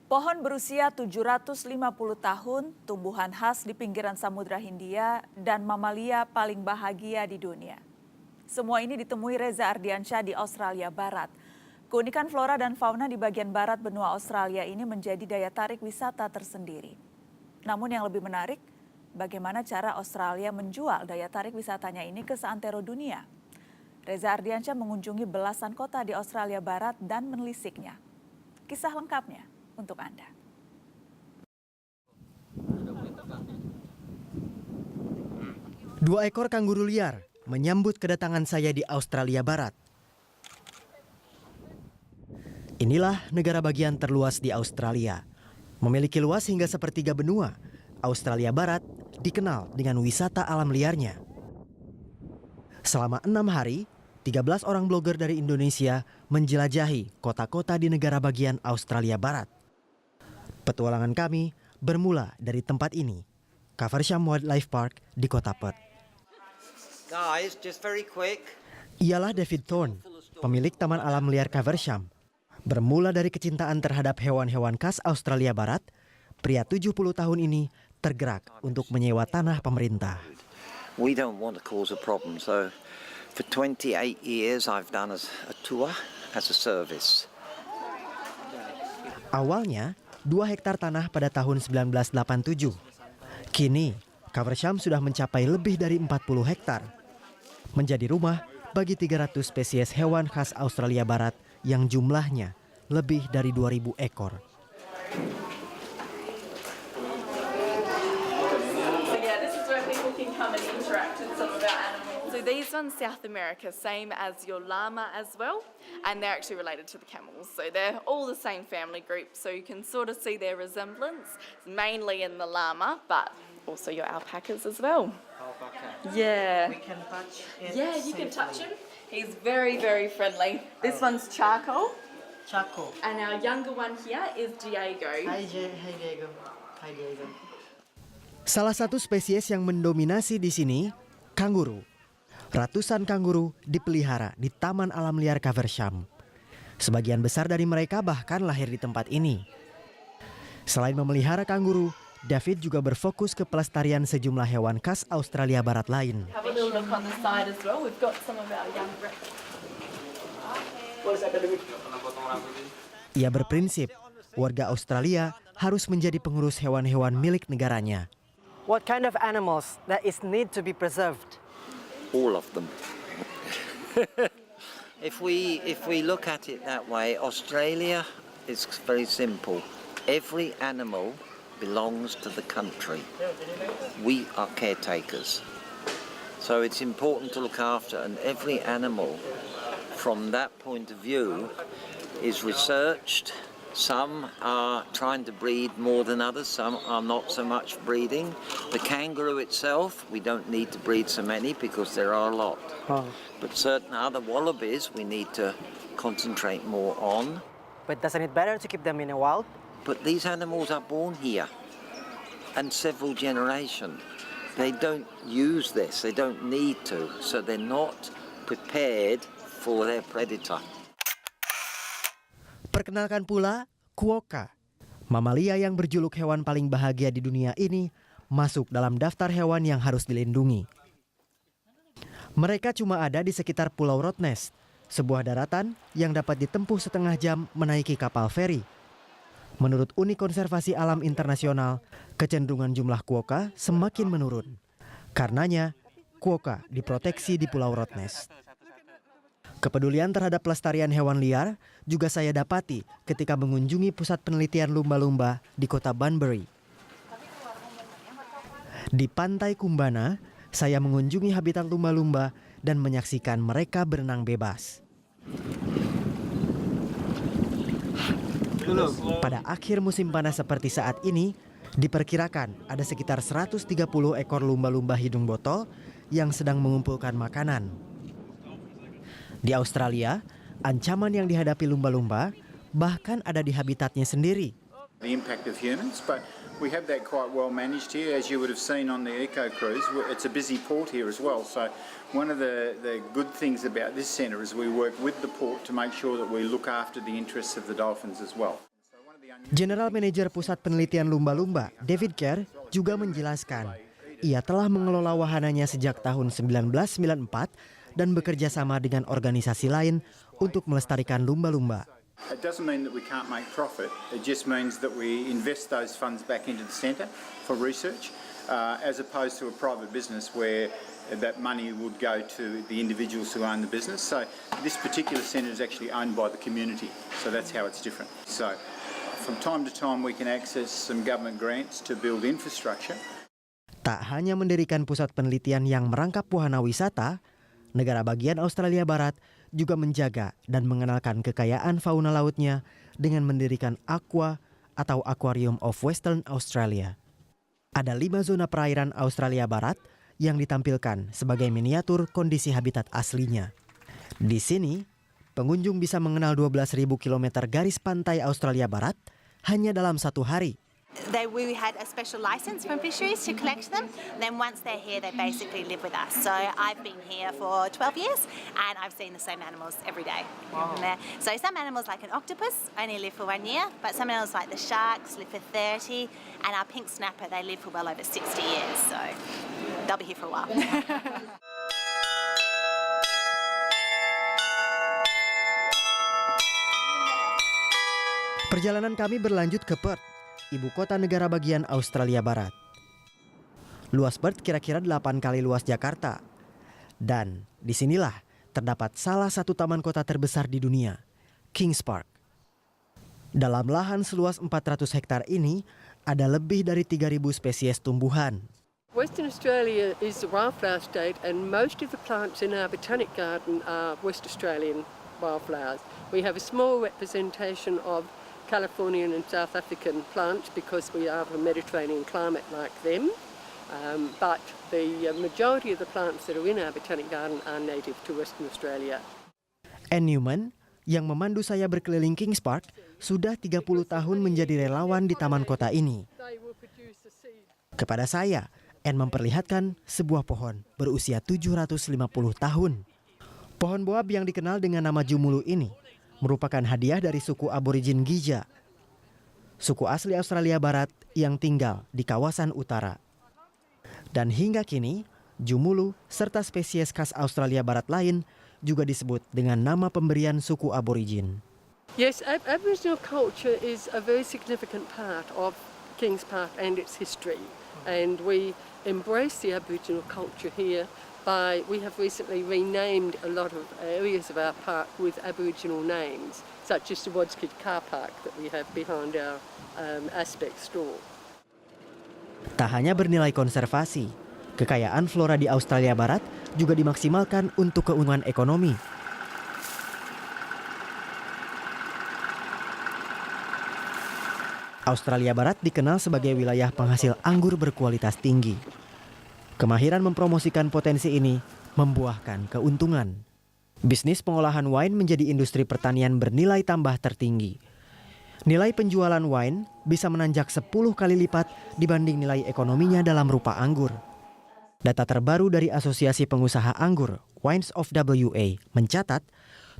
Pohon berusia 750 tahun, tumbuhan khas di pinggiran Samudra Hindia, dan mamalia paling bahagia di dunia. Semua ini ditemui Reza Ardiansyah di Australia Barat. Keunikan flora dan fauna di bagian barat benua Australia ini menjadi daya tarik wisata tersendiri. Namun yang lebih menarik, bagaimana cara Australia menjual daya tarik wisatanya ini ke seantero dunia. Reza Ardiansyah mengunjungi belasan kota di Australia Barat dan menelisiknya. Kisah lengkapnya untuk Anda. Dua ekor kanguru liar menyambut kedatangan saya di Australia Barat. Inilah negara bagian terluas di Australia. Memiliki luas hingga sepertiga benua, Australia Barat dikenal dengan wisata alam liarnya. Selama 6 hari, 13 orang blogger dari Indonesia menjelajahi kota-kota di negara bagian Australia Barat. Petualangan kami bermula dari tempat ini, Caversham Wildlife Park di kota Perth. Guys, just very quick. Ialah David Thorne, pemilik Taman Alam Liar Caversham. Bermula dari kecintaan terhadap hewan-hewan khas Australia Barat, pria 70 tahun ini tergerak untuk menyewa tanah pemerintah. We don't want to cause a problem, so for 28 years I've done a tour as a service. Awalnya, 2 hektar tanah pada tahun 1987. Kini, Caversham sudah mencapai lebih dari 40 hektar. Menjadi rumah bagi 300 spesies hewan khas Australia Barat yang jumlahnya lebih dari 2.000 ekor. So these ones, South America, same as your llama as well, and they're actually related to the camels. So they're all the same family group, so you can sort of see their resemblance, mainly in the llama, but also your alpacas as well. Alpaca. Yeah. We can touch it. Yeah, you can touch him. He's very, very friendly. This one's Charcoal, Chaco. and our younger one here is Diego. Hai Diego. Hai Diego. Salah satu spesies yang mendominasi di sini, kanguru. Ratusan kanguru dipelihara di Taman Alam Liar Caversham. Sebagian besar dari mereka bahkan lahir di tempat ini. Selain memelihara kanguru, David juga berfokus ke pelestarian sejumlah hewan khas Australia Barat lain. Have a little look on the side as well. We've got some of our young reptiles. Ia berprinsip, warga Australia harus menjadi pengurus hewan-hewan milik negaranya. What kind of animals that is need to be preserved? All of them. If we look at it that way, Australia is very simple. Every animal belongs to the country. We are caretakers. So it's important to look after, and every animal from that point of view is researched. Some are trying to breed more than others, some are not so much breeding. The kangaroo itself, we don't need to breed so many because there are a lot. But certain other wallabies we need to concentrate more on. But doesn't it better to keep them in the wild? But these animals are born here and several generations. They don't use this, they don't need to, so they're not prepared for their predator. Perkenalkan pula Quokka. Mamalia yang berjuluk hewan paling bahagia di dunia ini masuk dalam daftar hewan yang harus dilindungi. Mereka cuma ada di sekitar Pulau Rottnest, sebuah daratan yang dapat ditempuh setengah jam menaiki kapal feri. Menurut Uni Konservasi Alam Internasional, kecenderungan jumlah quokka semakin menurun. Karenanya, quokka diproteksi di Pulau Rottnest. Kepedulian terhadap pelestarian hewan liar juga saya dapati ketika mengunjungi pusat penelitian lumba-lumba di kota Bunbury. Di Pantai Kumbana, saya mengunjungi habitat lumba-lumba dan menyaksikan mereka berenang bebas. Pada akhir musim panas seperti saat ini, diperkirakan ada sekitar 130 ekor lumba-lumba hidung botol yang sedang mengumpulkan makanan. Di Australia, ancaman yang dihadapi lumba-lumba bahkan ada di habitatnya sendiri. The impact of humans, but we have that quite well managed here, as you would have seen on the Eco Cruise. It's a busy port here as well, so one of the good things about this centre is we work with the port to make sure that we look after the interests of the dolphins as well. General Manager Pusat Penelitian Lumba-Lumba, David Kerr, juga menjelaskan ia telah mengelola wahananya sejak tahun 1994 dan bekerja sama dengan organisasi lain untuk melestarikan lumba-lumba. It doesn't mean that we can't make profit. It just means that we invest those funds back into the centre for research, as opposed to a private business where that money would go to the individuals who own the business. So this particular centre is actually owned by the community. So that's how it's different. So from time to time we can access some government grants to build infrastructure. Tak hanya mendirikan pusat penelitian yang merangkap wahana wisata, negara bagian Australia Barat juga menjaga dan mengenalkan kekayaan fauna lautnya dengan mendirikan Aqua atau Aquarium of Western Australia. Ada 5 zona perairan Australia Barat yang ditampilkan sebagai miniatur kondisi habitat aslinya. Di sini, pengunjung bisa mengenal 12.000 km garis pantai Australia Barat hanya dalam satu hari. We had a special license from fisheries to collect them. Then once they're here, they basically live with us. So I've been here for 12 years and I've seen the same animals every day. Wow. So some animals like an octopus only live for 1 year, but some animals like the sharks live for 30, and our pink snapper, they live for well over 60 years. So they'll be here for a while. Perjalanan kami berlanjut ke Perth, ibu kota negara bagian Australia Barat. Luas Perth kira-kira 8 kali luas Jakarta. Dan disinilah terdapat salah satu taman kota terbesar di dunia, Kings Park. Dalam lahan seluas 400 hektar ini, ada lebih dari 3.000 spesies tumbuhan. Western Australia is the wildflower state, and most of the plants in our botanic garden are West Australian wildflowers. We have a small representation of Californian and South African plants because we have a Mediterranean climate like them. But the majority of the plants that are in our botanic garden are native to Western Australia. Anne Newman, yang memandu saya berkeliling Kings Park, sudah 30 tahun menjadi relawan di taman kota ini. Kepada saya, Anne memperlihatkan sebuah pohon berusia 750 tahun. Pohon boab yang dikenal dengan nama Jumulu ini merupakan hadiah dari suku aborigin Gija, suku asli Australia Barat yang tinggal di kawasan utara. Dan hingga kini, Jumulu serta spesies khas Australia Barat lain juga disebut dengan nama pemberian suku aborigin. Yes, Aboriginal culture is a very significant part of Kings Park and its history. And we embrace the Aboriginal culture here. We have recently renamed a lot of areas of our park with Aboriginal names, such as the Wadskid Car Park that we have behind our Aspect store. Tak hanya bernilai konservasi, kekayaan flora di Australia Barat juga dimaksimalkan untuk keuntungan ekonomi. Australia Barat dikenal sebagai wilayah penghasil anggur berkualitas tinggi. Kemahiran mempromosikan potensi ini membuahkan keuntungan. Bisnis pengolahan wine menjadi industri pertanian bernilai tambah tertinggi. Nilai penjualan wine bisa menanjak 10 kali lipat dibanding nilai ekonominya dalam rupa anggur. Data terbaru dari Asosiasi Pengusaha Anggur, Wines of WA, mencatat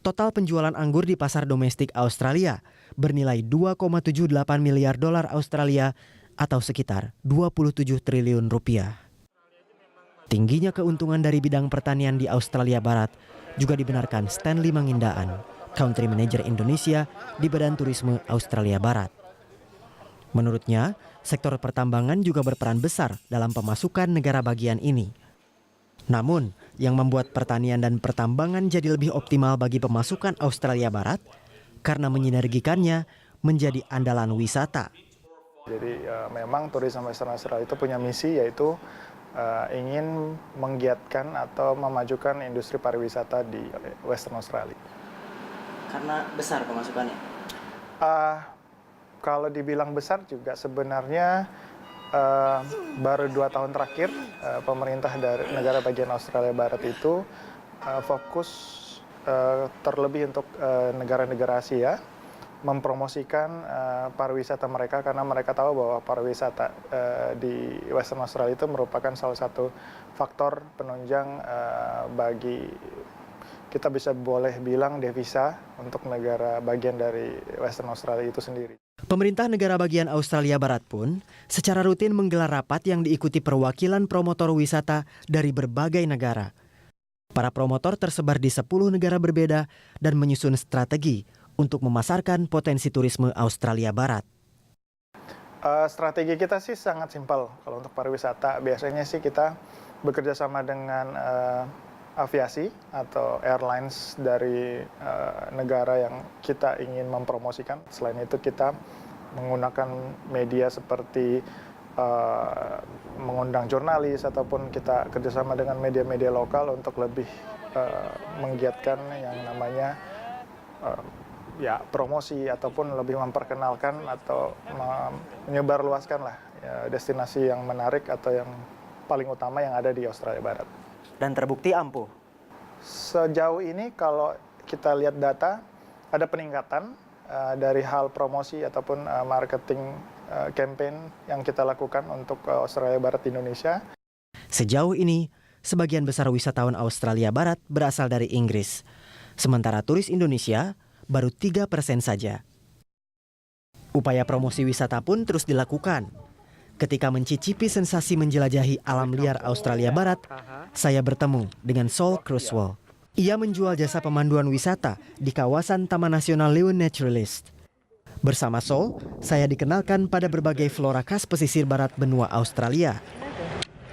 total penjualan anggur di pasar domestik Australia bernilai 2,78 miliar dolar Australia atau sekitar 27 triliun rupiah. Tingginya keuntungan dari bidang pertanian di Australia Barat juga dibenarkan Stanley Mangindaan, Country Manager Indonesia di Badan Turisme Australia Barat. Menurutnya, sektor pertambangan juga berperan besar dalam pemasukan negara bagian ini. Namun, yang membuat pertanian dan pertambangan jadi lebih optimal bagi pemasukan Australia Barat karena menyinergikannya menjadi andalan wisata. Jadi memang Tourism Western Australia itu punya misi, yaitu ingin menggiatkan atau memajukan industri pariwisata di Western Australia. Karena besar pemasukannya? Kalau dibilang besar juga sebenarnya baru 2 tahun terakhir pemerintah dari negara bagian Australia Barat itu fokus terlebih untuk negara-negara Asia mempromosikan pariwisata mereka, karena mereka tahu bahwa pariwisata di Western Australia itu merupakan salah satu faktor penunjang bagi kita bisa boleh bilang devisa untuk negara bagian dari Western Australia itu sendiri. Pemerintah negara bagian Australia Barat pun secara rutin menggelar rapat yang diikuti perwakilan promotor wisata dari berbagai negara. Para promotor tersebar di 10 negara berbeda dan menyusun strategi untuk memasarkan potensi turisme Australia Barat. Strategi kita sih sangat simpel kalau untuk pariwisata. Biasanya sih kita bekerja sama dengan aviasi atau airlines dari negara yang kita ingin mempromosikan. Selain itu kita menggunakan media seperti mengundang jurnalis ataupun kita kerjasama dengan media-media lokal untuk lebih menggiatkan yang namanya promosi ataupun lebih memperkenalkan atau menyebarluaskan lah destinasi yang menarik atau yang paling utama yang ada di Australia Barat. Dan terbukti ampuh. Sejauh ini kalau kita lihat data ada peningkatan dari hal promosi ataupun marketing campaign yang kita lakukan untuk Australia Barat di Indonesia. Sejauh ini, sebagian besar wisatawan Australia Barat berasal dari Inggris. Sementara turis Indonesia baru 3% saja. Upaya promosi wisata pun terus dilakukan. Ketika mencicipi sensasi menjelajahi alam liar Australia Barat, saya bertemu dengan Saul Cruiswell. Ia menjual jasa pemanduan wisata di kawasan Taman Nasional Leeuwin Naturalist. Bersama Saul, saya dikenalkan pada berbagai flora khas pesisir barat benua Australia.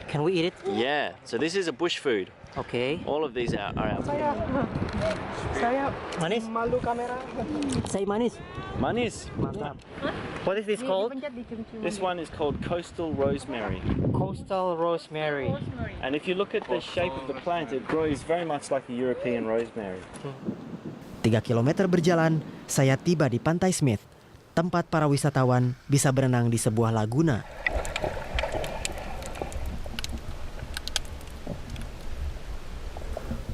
Can we eat it? Yeah, so this is a bush food. Okay. All of these are our Saya manis. Malu kamera. Saya manis. manis. Mantap. What is this called? This one is called coastal rosemary. Coastal rosemary. And if you look at the shape of the plant, it grows very much like a European rosemary. 3 kilometer berjalan, saya tiba di Pantai Smith, tempat para wisatawan bisa berenang di sebuah laguna.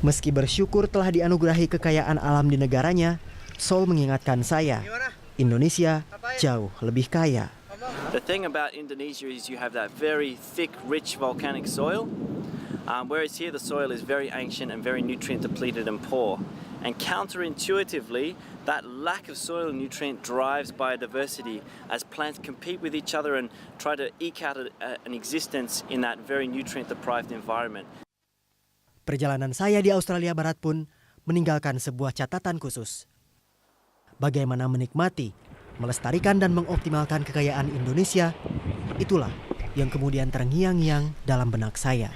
Meski bersyukur telah dianugerahi kekayaan alam di negaranya, Saul mengingatkan saya, Indonesia jauh lebih kaya. The thing about Indonesia is you have that very thick, rich volcanic soil, whereas here the soil is very ancient and very nutrient depleted and poor. And counterintuitively, that lack of soil nutrient drives biodiversity as plants compete with each other and try to eke out an existence in that very nutrient deprived environment. Perjalanan saya di Australia Barat pun meninggalkan sebuah catatan khusus. Bagaimana menikmati, melestarikan dan mengoptimalkan kekayaan Indonesia, itulah yang kemudian terngiang-ngiang dalam benak saya.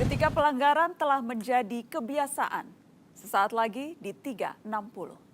Ketika pelanggaran telah menjadi kebiasaan, sesaat lagi di 360.